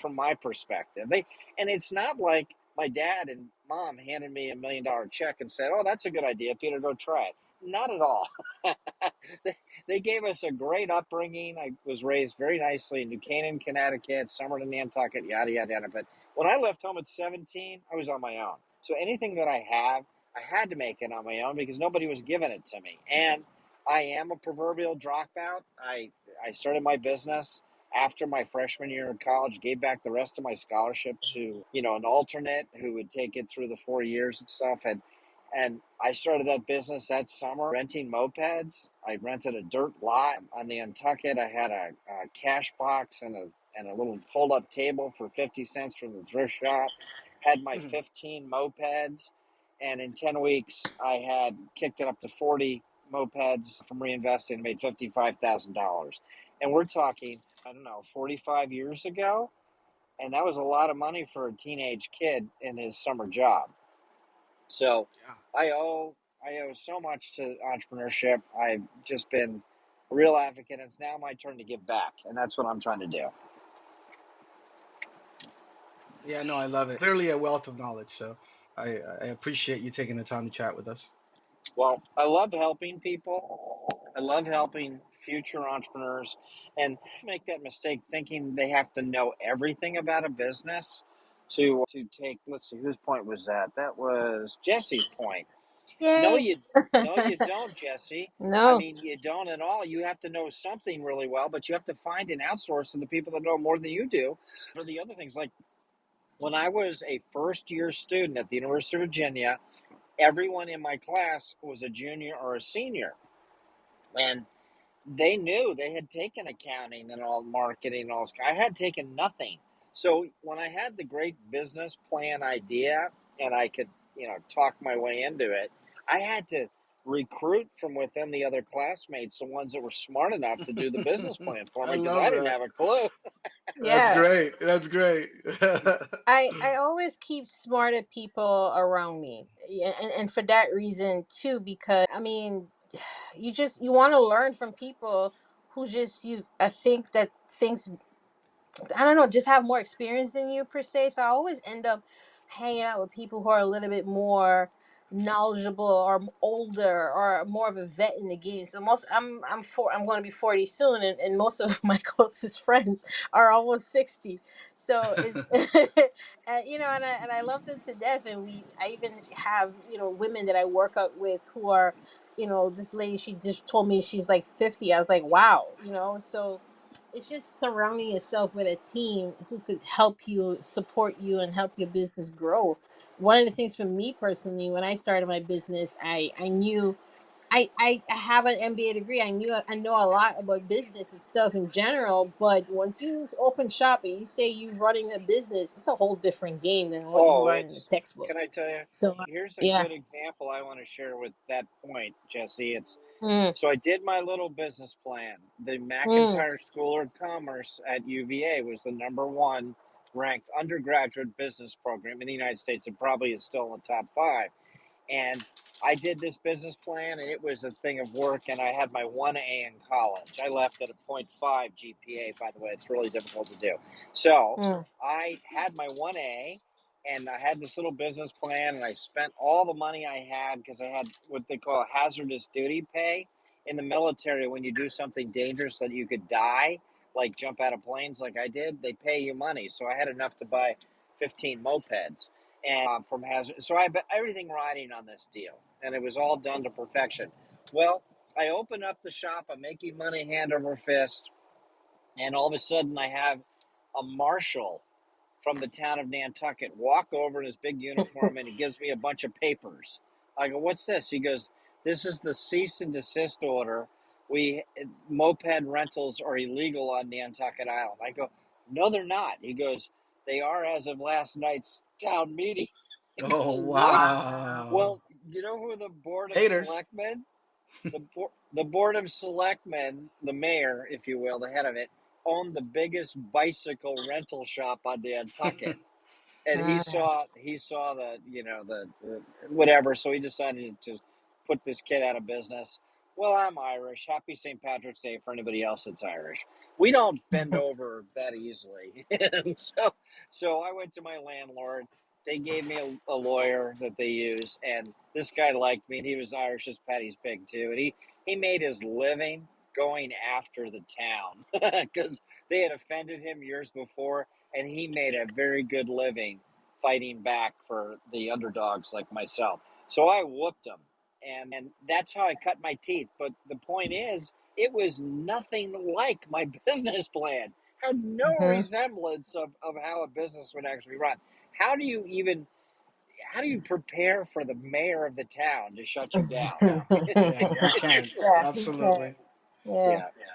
From my perspective, and it's not like my dad and mom handed me $1 million check and said, "Oh, that's a good idea, Peter. Go try it." Not at all. they gave us a great upbringing. I was raised very nicely in New Canaan, Connecticut, Somerton, Nantucket, yada yada yada. But when I left home at 17, I was on my own. So anything that I have, I had to make it on my own because nobody was giving it to me. And I am a proverbial dropout. I started my business after my freshman year in college, gave back the rest of my scholarship to, an alternate who would take it through the 4 years and stuff. And I started that business that summer renting mopeds. I rented a dirt lot on the Untucket. I had a cash box and a little fold up table for 50 cents from the thrift shop. Had my 15 mopeds. And in 10 weeks, I had kicked it up to 40 mopeds from reinvesting and made $55,000. And we're talking, I don't know, 45 years ago. And that was a lot of money for a teenage kid in his summer job. So Yeah. I owe so much to entrepreneurship. I've just been a real advocate. And it's now my turn to give back. And that's what I'm trying to do. Yeah, no, I love it. Clearly a wealth of knowledge. So I appreciate you taking the time to chat with us. Well, I love helping people. I love helping future entrepreneurs and make that mistake thinking they have to know everything about a business to take, let's see, whose point was that? That was Jesse's point. No, Yay. you don't, Jesse. I No. mean, you don't at all. You have to know something really well, but you have to find and outsource to the people that know more than you do for the other things. Like when I was a first year student at the University of Virginia, everyone in my class was a junior or a senior. And they knew they had taken accounting and all marketing and all this. I had taken nothing. So when I had the great business plan idea and I could, talk my way into it, I had to recruit from within the other classmates, the ones that were smart enough to do the business plan for I me because I love didn't that. have a clue. That's Yeah. great. That's great. I always keep smarter people around me. Yeah, and for that reason too, because I mean, you want to learn from people who just you I think that things, I don't know, just have more experience than you per se. So I always end up hanging out with people who are a little bit more knowledgeable or older or more of a vet in the game. So I'm going to be 40 soon, and most of my closest friends are almost 60. So it's and, and I love them to death. And I even have women that I work out with who are, this lady, she just told me she's like 50. I was like, wow, so it's just surrounding yourself with a team who could help you, support you, and help your business grow. One of the things for me personally, when I started my business, I knew I have an MBA degree. I know a lot about business itself in general, but once you open shop and you say you're running a business, it's a whole different game than what you Oh, learn in the can I textbooks. tell you? So Here's a yeah. good example I want to share with that point, Jesse. Mm, So I did my little business plan. The mm, McIntyre School of Commerce at UVA was the number one ranked undergraduate business program in the United States and probably is still in the top five. And I did this business plan and it was a thing of work. And I had my 1A in college. I left at a .5 GPA, by the way. It's really difficult to do. So mm. I had my 1A and I had this little business plan and I spent all the money I had because I had what they call hazardous duty pay in the military. When you do something dangerous that you could die, like jump out of planes like I did, they pay you money. So I had enough to buy 15 mopeds and from hazard. So I bet everything riding on this deal, and it was all done to perfection. Well, I open up the shop. I'm making money hand over fist, and all of a sudden, I have a marshal from the town of Nantucket walk over in his big uniform, and he gives me a bunch of papers. I go, "What's this?" He goes, "This is the cease and desist order. We Moped rentals are illegal on Nantucket Island." I go, "No, they're not." He goes, "They are as of last night's town meeting." I go, Oh, "What?" Wow. wow. Well, you know who the board of Haters. selectmen? The board of selectmen, the mayor, if you will, the head of it, owned the biggest bicycle rental shop on Nantucket, and Mm. he saw the whatever, so he decided to put this kid out of business. Well, I'm Irish. Happy St. Patrick's Day for anybody else that's Irish. We don't bend over that easily. And so I went to my landlord. They gave me a lawyer that they use, and this guy liked me, and he was Irish as Patty's Pig too, and he made his living going after the town because they had offended him years before, and he made a very good living fighting back for the underdogs like myself. So I whooped him, and that's how I cut my teeth. But the point is, it was nothing like my business plan. had no Mhm. resemblance of how a business would actually run. How do you even how do you prepare for the mayor of the town to shut you down? Yeah, you can't. It's like, Yeah, you can. Absolutely. Yeah. yeah.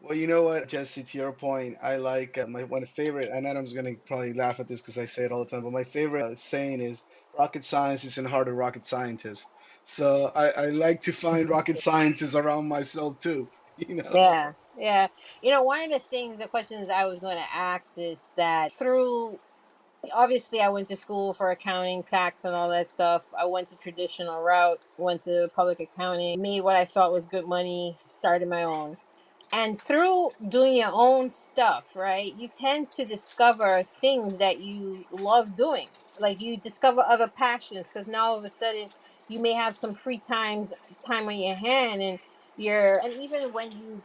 Well, you know what, Jesse, to your point, I like my one favorite, and Adam's gonna probably laugh at this because I say it all the time, but my favorite saying is rocket science is in the heart of rocket scientists. So I like to find rocket scientists around myself too, you know? Yeah, yeah. One of the things, the questions I was going to ask is that through, obviously, I went to school for accounting, tax, and all that stuff. I went to traditional route, went to public accounting, made what I thought was good money, started my own. And through doing your own stuff, right, you tend to discover things that you love doing. Like you discover other passions because now all of a sudden you may have some time on your hand, and even when you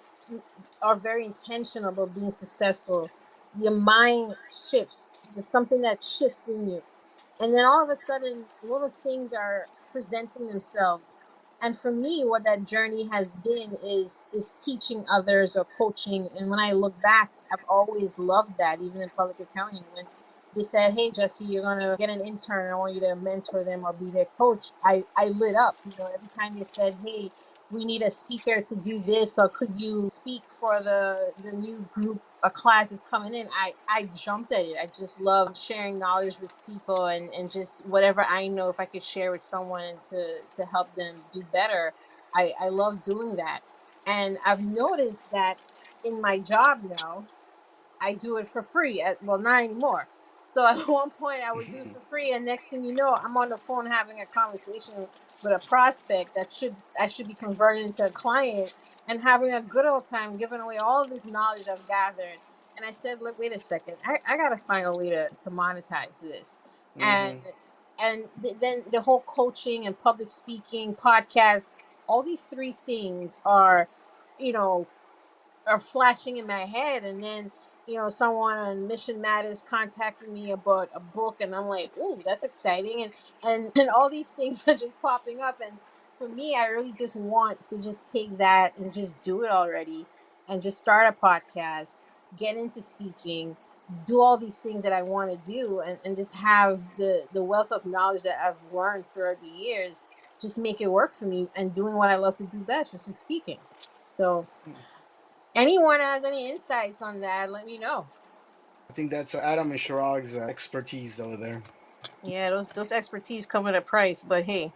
are very intentional about being successful, your mind shifts. There's something that shifts in you, and then all of a sudden little things are presenting themselves. And for me, what that journey has been is teaching others or coaching. And when I look back, I've always loved that. Even in public accounting, when they said, "Hey Jesse, you're gonna get an intern, I want you to mentor them or be their coach," I lit up. Every time they said, "Hey, we need a speaker to do this, or could you speak for the new group or classes coming in," I jumped at it. I just love sharing knowledge with people, and just whatever I know, if I could share with someone to help them do better, I love doing that. And I've noticed that in my job now, I do it for free. Well, not anymore. So at one point, I would do it for free, and next thing you know, I'm on the phone having a conversation with a prospect that I should be converting into a client, and having a good old time, giving away all this knowledge I've gathered. And I said, "Look, wait a second. I gotta find a way to monetize this." And Hmm. then the whole coaching and public speaking podcast, all these three things you know are flashing in my head. And then someone on Mission Matters contacted me about a book, and I'm like, "Ooh, that's exciting!" And all these things are just popping up. And for me, I really just want to just take that and just do it already, and just start a podcast, get into speaking, do all these things that I want to do, and just have the wealth of knowledge that I've learned throughout the years, just make it work for me, and doing what I love to do best, which is speaking. So anyone has any insights on that, let me know. I think that's Adam and Chirag's expertise over there. Yeah, those expertise come at a price, but hey.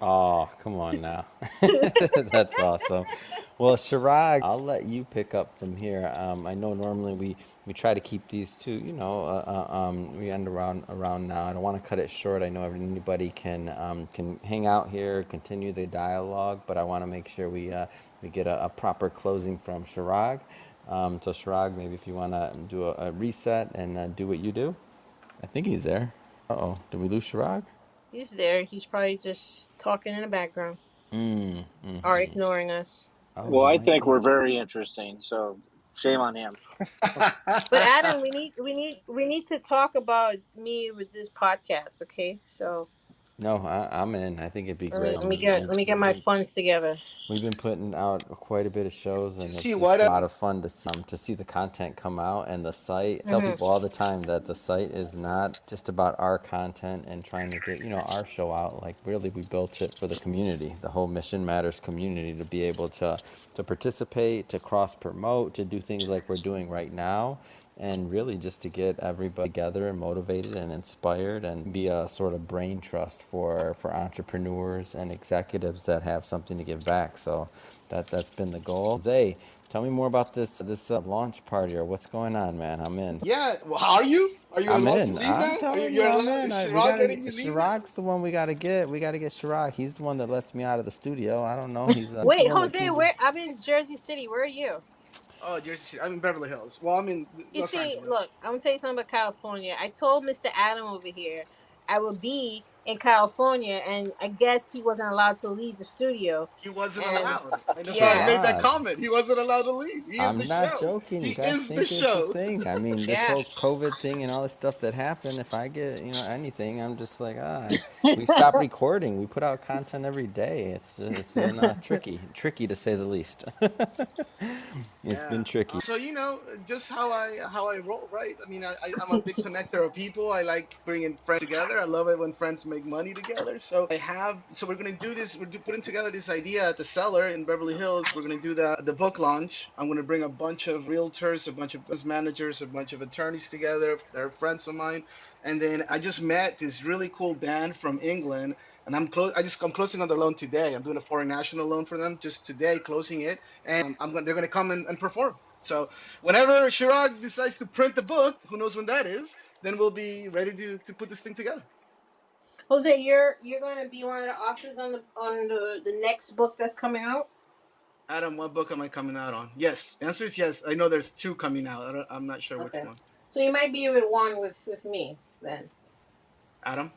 Oh, come on now. That's awesome. Well, Chirag, I'll let you pick up from here. I know normally we try to keep these to, we end around now. I don't want to cut it short. I know anybody can hang out here, continue the dialogue, but I want to make sure we get a proper closing from Chirag. So Chirag, maybe if you want to do a reset and do what you do. I think he's there. Uh-oh, did we lose Chirag? He's there. He's probably just talking in the background or ignoring us. Oh, Well, he I might think be. we're very interesting, so shame on him. But Adam, we need to talk about me with this podcast, okay? So No, I'm in. I think it'd be great. let me get my funds together. We've been putting out quite a bit of shows, and Jesse, it's just what been a lot of fun to see the content come out and the site. I tell Hmm. people all the time that the site is not just about our content and trying to get our show out. Like really, we built it for the community, the whole Mission Matters community, to be able to participate, to cross promote, to do things like we're doing right now, and really just to get everybody together and motivated and inspired and be a sort of brain trust for entrepreneurs and executives that have something to give back. So that's been the goal. Zay, tell me more about this launch party, or what's going on, man. I'm in. Yeah, well, how are you? Are you I'm allowed to in. leave I'm now? telling you, You're I'm allowed? in. Is We Chirag gotta letting get you leave now? Chirag's the one we gotta get. We gotta get Chirag. He's the one that lets me out of the studio. I don't know. He's the Wait, one that Jose, keeps. where I'm in Jersey City. Where are you? Oh, Jersey City. I'm in Beverly Hills. Well, I'm in You Los see, Angeles. look, I'm gonna tell you something about California. I told Mr. Adam over here I would be in California, and I guess he wasn't allowed to leave the studio. He wasn't And allowed. And that's why I So yeah, made that odd. comment. He wasn't allowed to leave. He is the I'm not show. joking. You He guys is the think it's a show. thing. I mean, this yeah. whole COVID thing and all this stuff that happened, if I get, anything, I'm just like, we stop recording. We put out content every day. It's been tricky to say the least. It's Yeah. been tricky. So just how I roll, right? I mean, I'm a big connector of people. I like bringing friends together. I love it when friends make money together. So we're gonna do this. Putting together this idea at the Cellar in Beverly Hills. We're gonna do the book launch. I'm gonna bring a bunch of realtors, a bunch of business managers, a bunch of attorneys together. They're friends of mine. And then I just met this really cool band from England, and I'm closing on their loan today. I'm doing a foreign national loan for them just today, closing it, and they're gonna come and perform. So whenever Chirag decides to print the book, who knows when that is, then we'll be ready to put this thing together. Jose, you're going to be one of the authors on the next book that's coming out. Adam, what book am I coming out on? Yes, the answer is yes. I know there's two coming out. I'm not sure which Okay, one. so you might be with one with me then. Adam,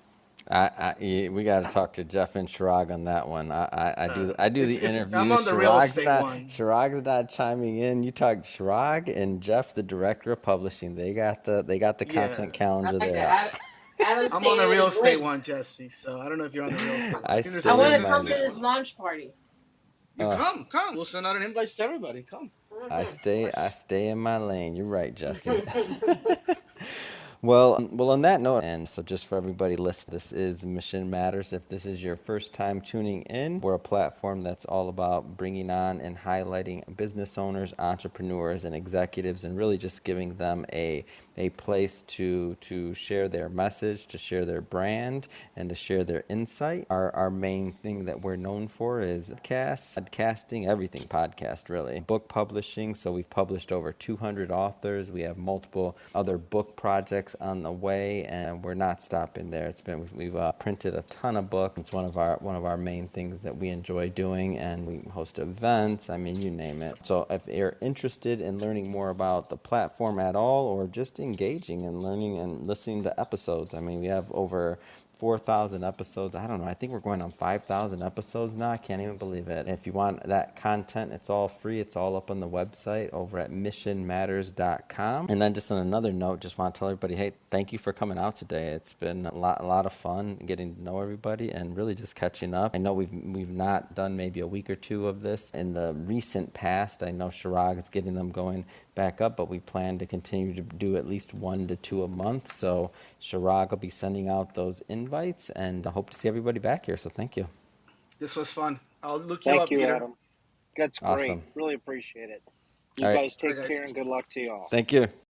We got to talk to Jeff and Chirag on that one. I do the it's I'm interviews. on the real estate one. Chirag's not chiming in. You talk Chirag and Jeff, the director of publishing. They got the Yeah, content I calendar like there. that. Adam's I'm on saying the it real is estate lit. one, Jesse. So I don't know if you're on the real estate one. I I think there's a I stay want in to real my come to estate this one. launch party. You uh, come. We'll send out an invite to everybody. Come. Hmm I stay in my lane. You're right, Jesse. hmm Well, on that note, and so just for everybody listening, this is Mission Matters. If this is your first time tuning in, we're a platform that's all about bringing on and highlighting business owners, entrepreneurs, and executives, and really just giving them a place to share their message, to share their brand, and to share their insight. Our main thing that we're known for is podcasting, everything podcast really. Book publishing, so we've published over 200 authors. We have multiple other book projects on the way, and we're not stopping there. We've printed a ton of books. It's one of our main things that we enjoy doing, and we host events. I mean, you name it. So if you're interested in learning more about the platform at all, or just engaging and learning and listening to episodes, I mean, we have over 4,000 episodes. I don't know. I think we're going on 5,000 episodes now. I can't even believe it. If you want that content, it's all free. It's all up on the website over at missionmatters.com. And then just on another note, just want to tell everybody, hey, thank you for coming out today. It's been a lot of fun getting to know everybody and really just catching up. I know we've not done maybe a week or two of this in the recent past. I know Chirag is getting them going back up, but we plan to continue to do at least 1 to 2 a month. So Chirag will be sending out those invites, and I hope to see everybody back here. So thank you. This was fun. I'll look you Thank up, you, Peter. Adam. That's great. Awesome. Really appreciate it. You All right. guys All right, take guys. care and good luck to you all. Thank you.